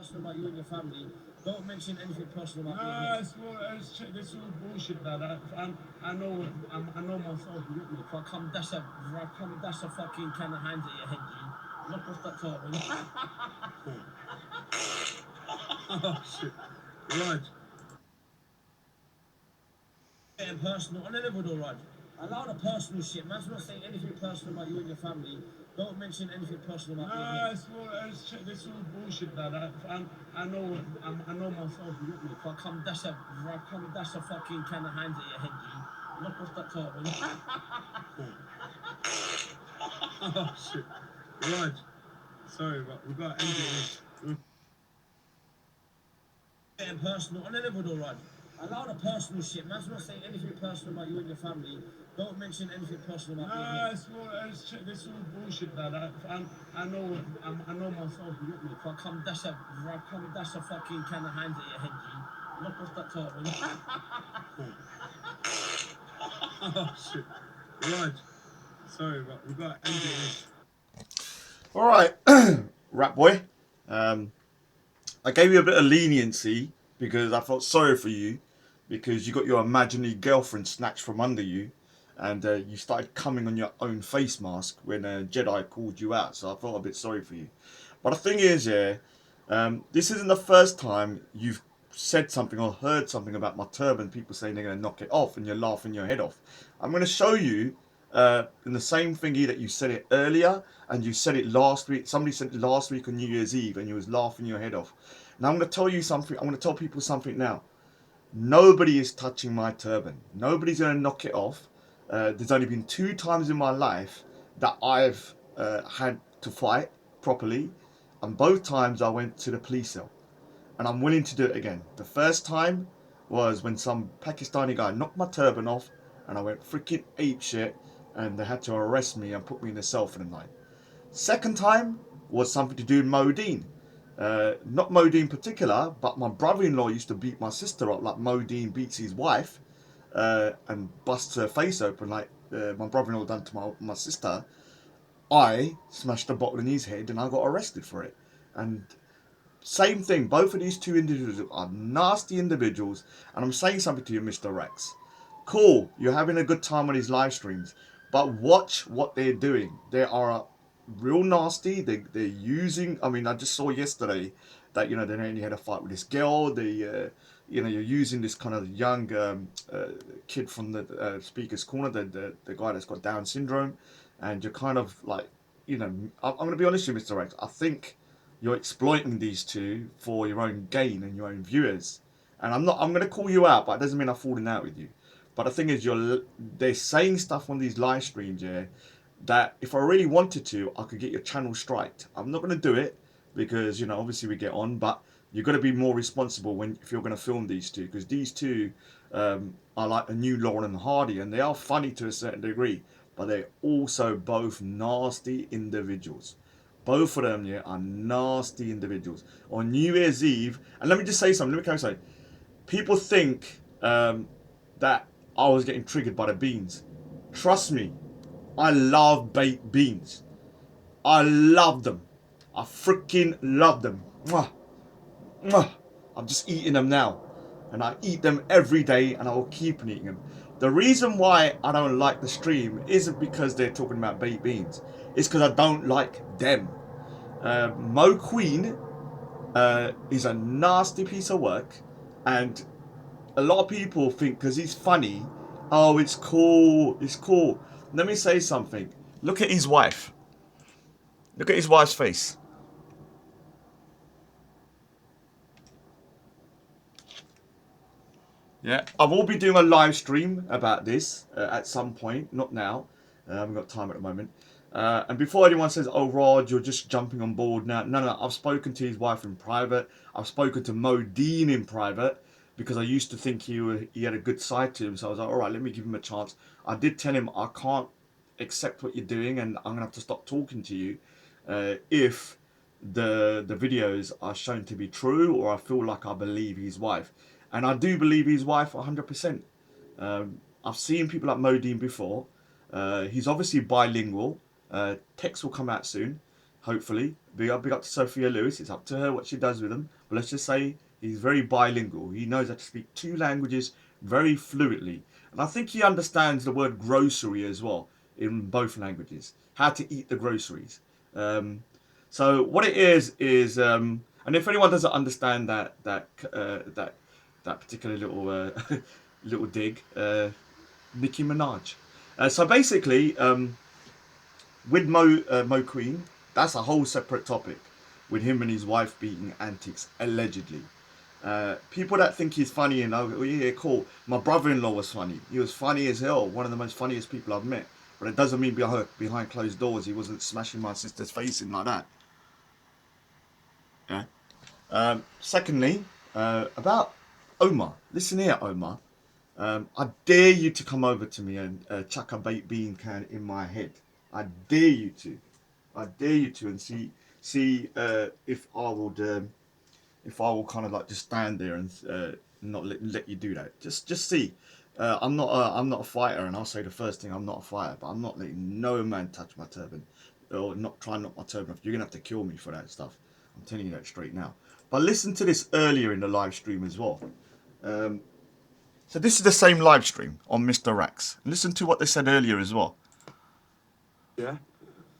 Personal about you and your family. Don't mention anything personal about me. Nah, it's all bullshit, man. I know myself. You get me? If I come dash a fucking can of hands at your head, G. Knock off that Turban. Oh shit, Raj. Getting personal on the level though, Raj. Allow the personal shit. Man's not saying anything personal about you and your family. Don't mention anything personal about me. Nah, it's all bullshit, man. I know myself. You get me? If I come dash a fucking can of hands at your head, G. Knock off that Turban. Oh shit, Raj. Sorry, but we got to end it. Getting personal on the level though, Raj. Allow the personal shit. Man's not saying anything personal about you and your family. Don't mention anything personal about me. Nah, it's all bullshit, man. I know myself. You get me? If I come dash a fucking can of hands at your head, G. Knock off that Turban. Oh shit, Raj. Sorry, but we got to end it. All right, Ratboy. I gave you a bit of leniency because I felt sorry for you because you got your imaginary girlfriend snatched from under you, and you started coming on your own face mask when Jedi called you out. So I felt a bit sorry for you. But the thing is, yeah, this isn't the first time you've said something or heard something about my turban. People saying they're going to knock it off, and you're laughing your head off. I'm going to show you in the same thingy that you said it earlier, and you said it last week. Somebody said it last week on New Year's Eve, and you was laughing your head off. Now I'm going to tell you something. I'm going to tell people something now. Nobody is touching my turban. Nobody's going to knock it off. There's only been 2 times in my life that I've had to fight properly, and both times I went to the police cell, and I'm willing to do it again. The first time was when some Pakistani guy knocked my turban off, and I went freaking ape shit, and they had to arrest me and put me in the cell for the night. Second time was something to do with Modine. Not Modine in particular, but my brother-in-law used to beat my sister up like Modine beats his wife and busts her face open like my brother-in-law done to my sister. I smashed a bottle in his head and I got arrested for it. And same thing, both of these two individuals are nasty individuals. And I'm saying something to you, Mr. Rex. Cool, you're having a good time on these live streams, but watch what they're doing. They are real nasty. They're using. I mean, I just saw yesterday that they only had a fight with this girl. You're using this kind of young kid from the speaker's corner, the guy that's got Down syndrome, and you're kind of like, I'm going to be honest with you, Mr. Rex. I think you're exploiting these two for your own gain and your own viewers. And I'm going to call you out, but it doesn't mean I'm falling out with you. But the thing is, they're saying stuff on these live streams, yeah, that if I really wanted to, I could get your channel striked. I'm not going to do it because obviously we get on, but you've got to be more responsible if you're going to film these two, because these two are like a new Lauren and Hardy, and they are funny to a certain degree, but they're also both nasty individuals. Both of them, yeah, are nasty individuals. On New Year's Eve, and let me just say something. Let me come and say, people think that I was getting triggered by the beans. Trust me, I love baked beans. I love them. I freaking love them. Mwah, mwah. I'm just eating them now. And I eat them every day and I will keep eating them. The reason why I don't like the stream isn't because they're talking about baked beans. It's because I don't like them. Mo Queen is a nasty piece of work, and a lot of people think because he's funny, oh, it's cool, it's cool. Let me say something. Look at his wife. Look at his wife's face. Yeah, I will be doing a live stream about this at some point, not now. I haven't got time at the moment. And before anyone says, oh, Rod, you're just jumping on board now. No, no, I've spoken to his wife in private. I've spoken to Modine in private because I used to think he had a good side to him. So I was like, all right, let me give him a chance. I did tell him I can't accept what you're doing and I'm going to have to stop talking to you if the videos are shown to be true or I feel like I believe his wife. And I do believe his wife 100%. I've seen people like Modine before. He's obviously bilingual. Text will come out soon. hopefully. Big up to Sophia Lewis. It's up to her what she does with them. But let's just say he's very bilingual. He knows how to speak 2 languages very fluently. And I think he understands the word grocery as well in both languages. How to eat the groceries. So what it is, and if anyone doesn't understand that particular little little dig, Nicki Minaj. So basically, with Mo Queen, that's a whole separate topic. With him and his wife beating antics, allegedly. People that think he's funny and oh yeah, cool. My brother-in-law was funny. He was funny as hell. One of the most funniest people I've met. But it doesn't mean behind closed doors he wasn't smashing my sister's face in like that. Yeah. Secondly, about Omar. Listen here, Omar. I dare you to come over to me and chuck a baked bean can in my head. I dare you to. I dare you to, and see if I will kind of like just stand there and not let you do that. Just see. I'm not a fighter, and I'll say the first thing, I'm not a fighter, but I'm not letting no man touch my turban or not try and knock my turban off. You're gonna have to kill me for that stuff. I'm telling you that straight now. But listen to this earlier in the live stream as well. So this is the same live stream on Mr. Rax. Listen to what they said earlier as well. Yeah.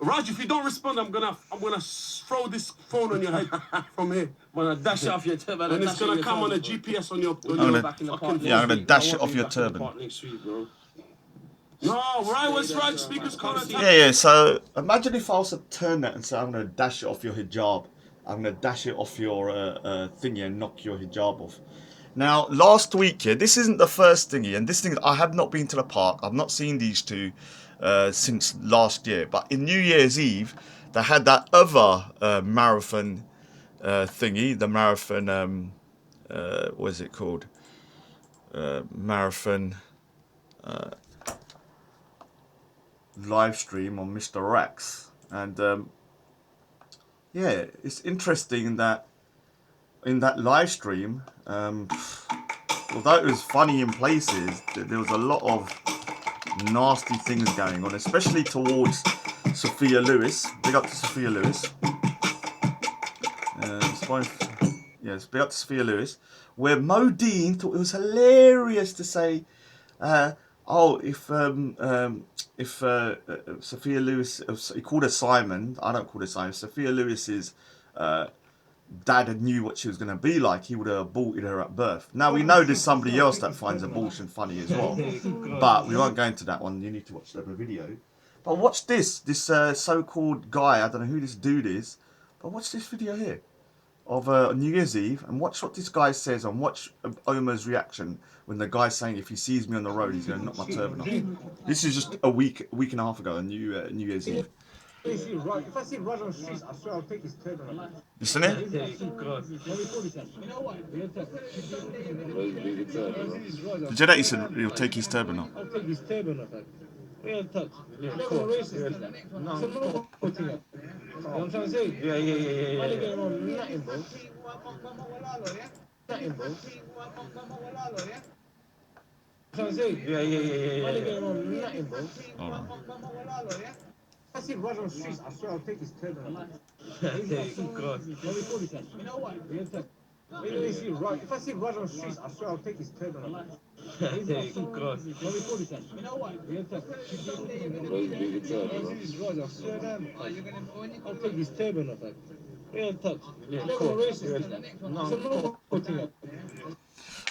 Raj, if you don't respond, I'm gonna throw this phone on your head from here. I'm gonna dash it off your turban. And it's gonna come on a GPS on your back in the park. Yeah, I'm gonna dash it off your turban. Next week, bro. No, right, what's right? Speakers corner. Yeah. So imagine if I was to turn that and say, I'm gonna dash it off your hijab. I'm gonna dash it off your thingy and knock your hijab off. Now, last week, yeah, this isn't the first thingy, and this thing, I have not been to the park. I've not seen these two since last year. But in New Year's Eve, they had that other marathon thingy, the marathon, what is it called? Marathon live stream on Mr. Rax. And yeah, it's interesting that in that live stream, although it was funny in places, there was a lot of nasty things going on, especially towards Sophia Lewis. Big up to Sophia Lewis. Yes, big up to Sophia Lewis. Where Mo Dean thought it was hilarious to say, if Sophia Lewis, he called her Simon. I don't call her Simon. Sophia Lewis's dad knew what she was going to be like, he would have aborted her at birth. Now we know there's somebody else that finds abortion funny as well, but we won't go into that one. You need to watch the video. But watch this so-called guy, I don't know who this dude is, but watch this video here of New Year's Eve, and watch what this guy says, and watch Omar's reaction when the guy's saying if he sees me on the road he's going to knock my turban off. This is just a week and a half ago on New Year's Eve. If I see Raj on the streets, I swear I'll take his turban off. Listen it? Did you know he said he'll take his turban off? I'll take his turban off. Real touch. Yeah, of course. No. You know what I'm trying to say? Yeah. Why they getting on nothing, bro? Nothing, bro. Trying to say? Yeah. Why they getting on nothing, bro? If I see Raj on the streets, I swear I'll take his turban off. You know what? Real touch. If I see Raj on the streets, I swear I'll take his turban off. You know what? Real touch. I'll take his turban off. Real touch. Yeah, of course. No.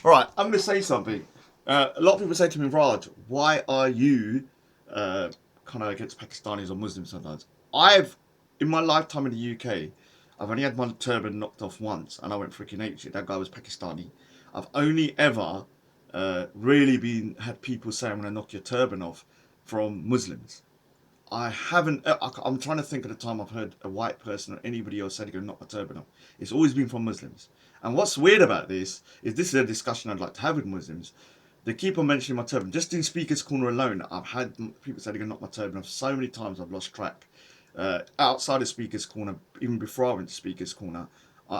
Alright, I'm going to say something. A lot of people say to me, Raj, why are you kind of against Pakistanis or Muslims sometimes? In my lifetime in the UK, I've only had my turban knocked off once, and I went freaking apeshit. That guy was Pakistani. I've only ever really had people say, I'm going to knock your turban off from Muslims. I haven't, I'm trying to think of the time I've heard a white person or anybody else say they're going to knock my turban off. It's always been from Muslims. And what's weird about this is a discussion I'd like to have with Muslims. They keep on mentioning my turban. Just in Speaker's Corner alone, I've had people say they're going to knock my turban off so many times I've lost track. Outside of Speaker's Corner, even before I went to Speaker's Corner,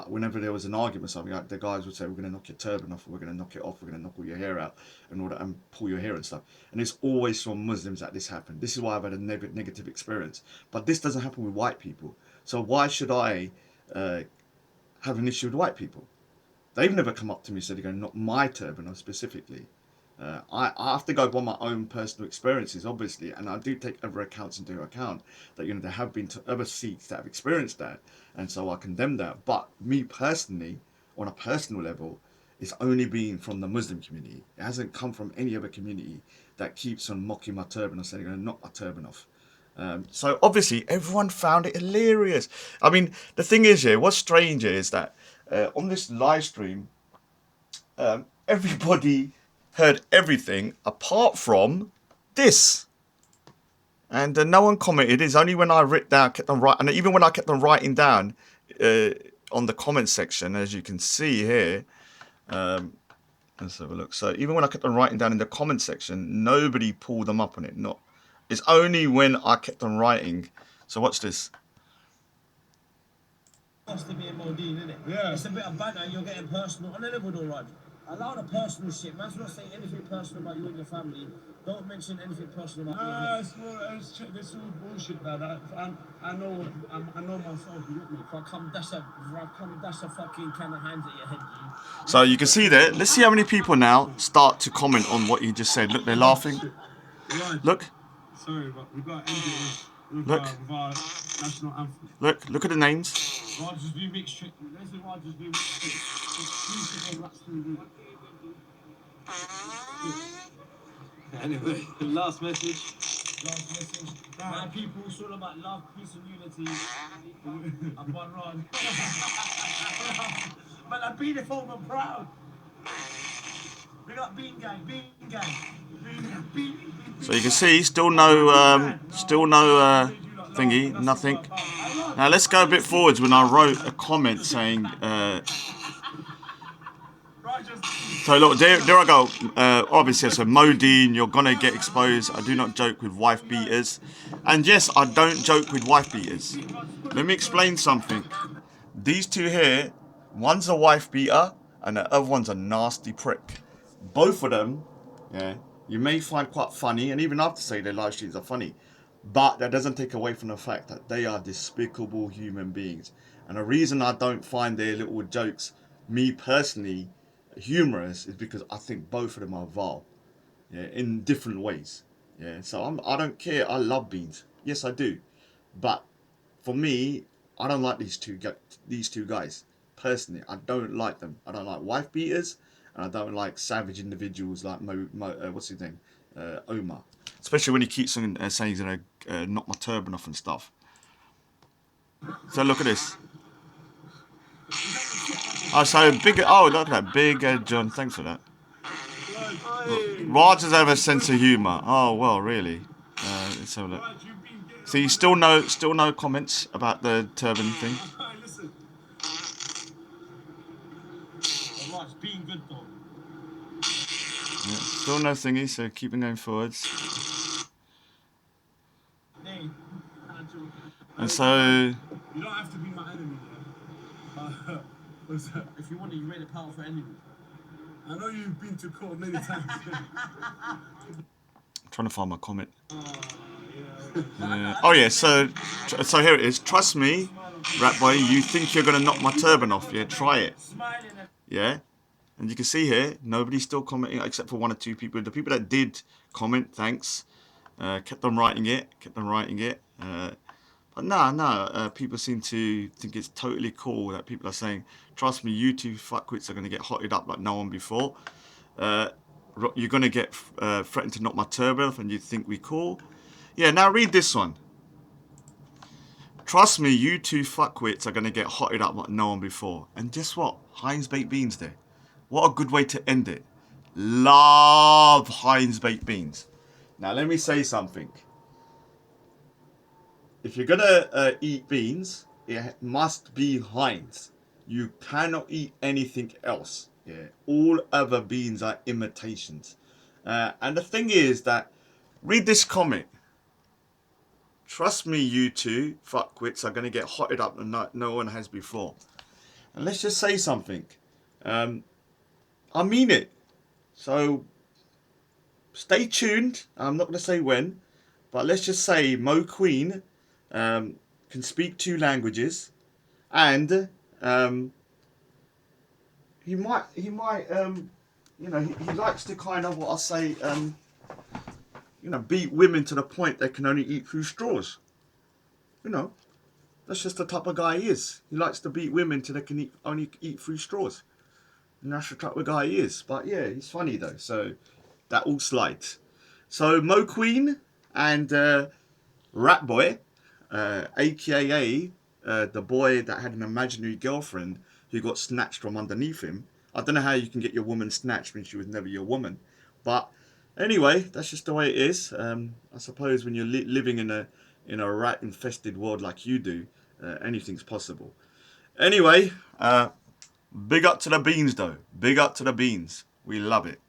whenever there was an argument or something, the guys would say, we're going to knock your turban off, or we're going to knock it off, we're going to knock all your hair out and pull your hair and stuff. And it's always from Muslims that this happened. This is why I've had a negative experience. But this doesn't happen with white people. So why should I have an issue with white people? They've never come up to me and said, not my turban specifically. I have to go by my own personal experiences, obviously, and I do take other accounts into account that there have been other Sikhs that have experienced that, and so I condemn that. But me personally, on a personal level, it's only been from the Muslim community. It hasn't come from any other community that keeps on mocking my turban or saying, "I'm going to knock my turban off." So obviously everyone found it hilarious. I mean, the thing is, what's strange is that on this live stream, everybody heard everything apart from this. And no one commented. It's only when I wrote down, kept on writing, and even when I kept on writing down on the comment section, as you can see here, let's have a look. So even when I kept on writing down in the comment section, nobody pulled them up on it. It's only when I kept on writing. So watch this. To be a Modine, isn't it? Yeah. It's a bit of banter and you're getting personal on a level though, Raj. Allow the personal shit. Man's not saying anything personal about you and your family. Don't mention anything personal about me. This all bullshit, man. I know myself. You get me? If I come dash a fucking can of hands at your head, G. So you can see there. Let's see how many people now start to comment on what he just said. Look, they're laughing. Look. Sorry, but we've got to end it with our national anthem. Look at the names. Raj's new mix. This is Raj's new mix. Exclusive on Rats TV. Anyway, last message. My people, it's all about love, peace, and unity. I'm one Raj. Man, I'm beautiful and proud. We got Bean Gang, Bean Gang. So you can see, still no thingy, nothing. Now let's go a bit forwards when I wrote a comment saying, so look, there I go. Obviously, so Modine, you're gonna get exposed. I do not joke with wife beaters. And yes, I don't joke with wife beaters. Let me explain something. These two here, one's a wife beater and the other one's a nasty prick. Both of them, yeah, you may find quite funny, and even I have to say their live streams are funny. But that doesn't take away from the fact that they are despicable human beings. And the reason I don't find their little jokes, me personally, humorous is because I think both of them are vile, yeah, in different ways. Yeah, so I don't care. I love Beans, yes I do, but for me, I don't like these two guys personally. I don't like them. I don't like wife beaters, and I don't like savage individuals like what's his name, Omar. Especially when he keeps on saying he's gonna knock my turban off and stuff. So look at this. Oh, so big. Oh, look at that, Big John. Thanks for that. Raj does have a sense of humour. Oh well, really. Let's have a look. See, still no comments about the turban thing. Raj, being good though. Yeah, still no thingy. So keeping going forwards. And so. You don't have to be my enemy, yeah? If you want it, you made a powerful enemy. I know you've been to court many times. I'm trying to find my comment. Oh yeah, so here it is. Trust me, Ratboy, you think you're gonna knock my turban off? Yeah, try it. Yeah, and you can see here, nobody's still commenting except for one or two people. The people that did comment, thanks. Kept on writing it. But no, people seem to think it's totally cool that people are saying, trust me, you two fuckwits are going to get hotted up like no one before. You're going to get threatened to knock my turban off and you think we cool. Yeah, now read this one. Trust me, you two fuckwits are going to get hotted up like no one before. And guess what? Heinz Baked Beans there. What a good way to end it. Love Heinz Baked Beans. Now let me say something. If you're gonna eat beans, it must be Heinz. You cannot eat anything else. Yeah, all other beans are imitations. And the thing is that, read this comment. Trust me, you two fuckwits are gonna get hotted up and no one has before. And let's just say something. I mean it. So stay tuned. I'm not gonna say when, but let's just say Mo Queen. can speak 2 languages, and he might you know, he likes to kind of, what I say, you know, beat women to the point they can only eat through straws. You know, that's just the type of guy he is. He likes to beat women till they can only eat through straws. And that's the type of guy he is. But yeah, he's funny though, so that all slides. So Mo Queen and Ratboy, aka the boy that had an imaginary girlfriend who got snatched from underneath him. I don't know how you can get your woman snatched when she was never your woman. But anyway, that's just the way it is. I suppose when you're living in a rat-infested world like you do, anything's possible. Anyway, big up to the beans though. Big up to the beans. We love it.